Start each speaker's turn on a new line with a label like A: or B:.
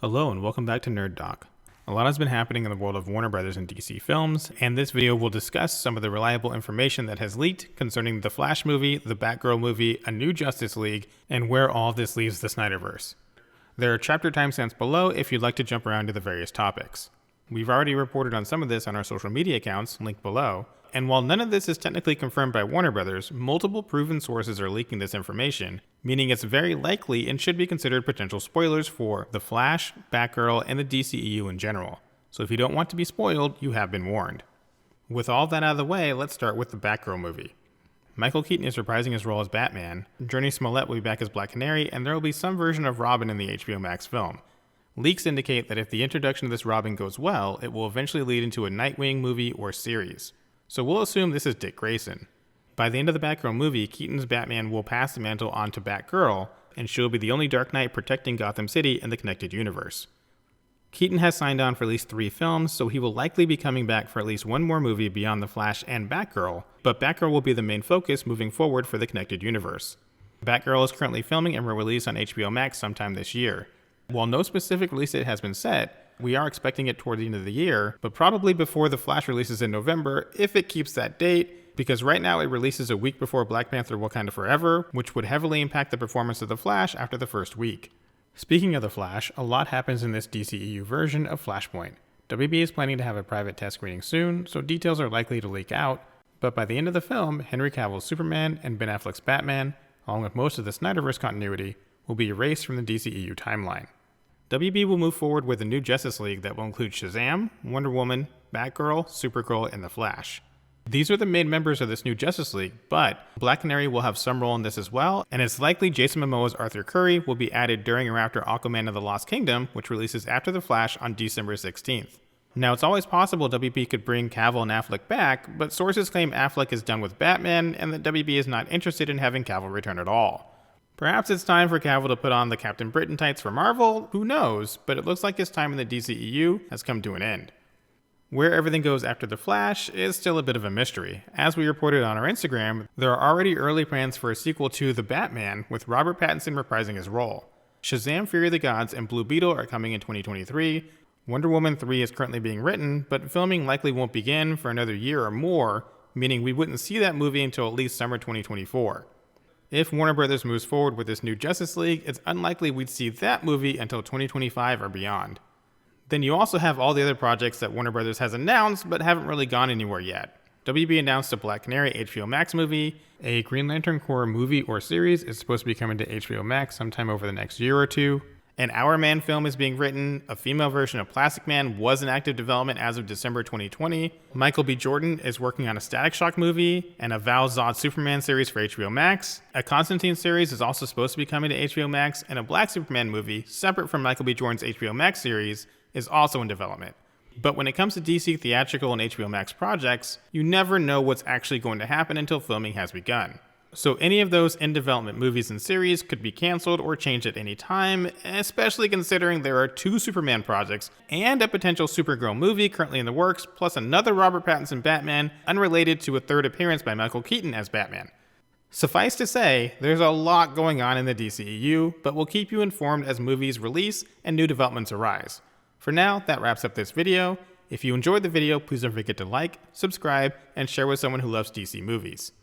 A: Hello and welcome back to Nerd Doc. A lot has been happening in the world of Warner Brothers and DC films, and this video will discuss some of the reliable information that has leaked concerning the Flash movie, the Batgirl movie, a new Justice League, and where all of this leaves the Snyderverse. There are chapter timestamps below if you'd like to jump around to the various topics. We've already reported on some of this on our social media accounts, linked below, and while none of this is technically confirmed by Warner Brothers, multiple proven sources are leaking this information, meaning it's very likely and should be considered potential spoilers for The Flash, Batgirl, and the DCEU in general. So if you don't want to be spoiled, you have been warned. With all that out of the way, let's start with the Batgirl movie. Michael Keaton is reprising his role as Batman, Jurnee Smollett will be back as Black Canary, and there will be some version of Robin in the HBO Max film. Leaks indicate that if the introduction of this Robin goes well, it will eventually lead into a Nightwing movie or series. So we'll assume this is Dick Grayson. By the end of the Batgirl movie, Keaton's Batman will pass the mantle on to Batgirl, and she'll be the only Dark Knight protecting Gotham City in the connected universe. Keaton has signed on for at least 3 films, so he will likely be coming back for at least one more movie beyond The Flash and Batgirl, but Batgirl will be the main focus moving forward for the connected universe. Batgirl is currently filming and will release on HBO Max sometime this year. While no specific release date has been set, we are expecting it toward the end of the year, but probably before The Flash releases in November, if it keeps that date, because right now it releases a week before Black Panther Wakanda Forever, which would heavily impact the performance of The Flash after the first week. Speaking of The Flash, a lot happens in this DCEU version of Flashpoint. WB is planning to have a private test screening soon, so details are likely to leak out, but by the end of the film, Henry Cavill's Superman and Ben Affleck's Batman, along with most of the Snyderverse continuity, will be erased from the DCEU timeline. WB will move forward with a new Justice League that will include Shazam, Wonder Woman, Batgirl, Supergirl, and The Flash. These are the main members of this new Justice League, but Black Canary will have some role in this as well, and it's likely Jason Momoa's Arthur Curry will be added during or after Aquaman of the Lost Kingdom, which releases after The Flash on December 16th. Now, it's always possible WB could bring Cavill and Affleck back, but sources claim Affleck is done with Batman and that WB is not interested in having Cavill return at all. Perhaps it's time for Cavill to put on the Captain Britain tights for Marvel, who knows, but it looks like his time in the DCEU has come to an end. Where everything goes after The Flash is still a bit of a mystery. As we reported on our Instagram, there are already early plans for a sequel to The Batman, with Robert Pattinson reprising his role. Shazam! Fury of the Gods and Blue Beetle are coming in 2023, Wonder Woman 3 is currently being written, but filming likely won't begin for another year or more, meaning we wouldn't see that movie until at least summer 2024. If Warner Brothers moves forward with this new Justice League, it's unlikely we'd see that movie until 2025 or beyond. Then you also have all the other projects that Warner Brothers has announced but haven't really gone anywhere yet. WB announced a Black Canary HBO Max movie, a Green Lantern Corps movie or series is supposed to be coming to HBO Max sometime over the next year or two. An Our Man film is being written, a female version of Plastic Man was in active development as of December 2020, Michael B. Jordan is working on a Static Shock movie, and a Val Zod Superman series for HBO Max, a Constantine series is also supposed to be coming to HBO Max, and a Black Superman movie, separate from Michael B. Jordan's HBO Max series, is also in development. But when it comes to DC theatrical and HBO Max projects, you never know what's actually going to happen until filming has begun. So any of those in development movies and series could be canceled or changed at any time, especially considering there are 2 Superman projects and a potential Supergirl movie currently in the works, plus another Robert Pattinson Batman unrelated to a 3rd appearance by Michael Keaton as Batman. Suffice to say, there's a lot going on in the DCEU, but we'll keep you informed as movies release and new developments arise. For now, that wraps up this video. If you enjoyed the video, please don't forget to like, subscribe, and share with someone who loves DC movies.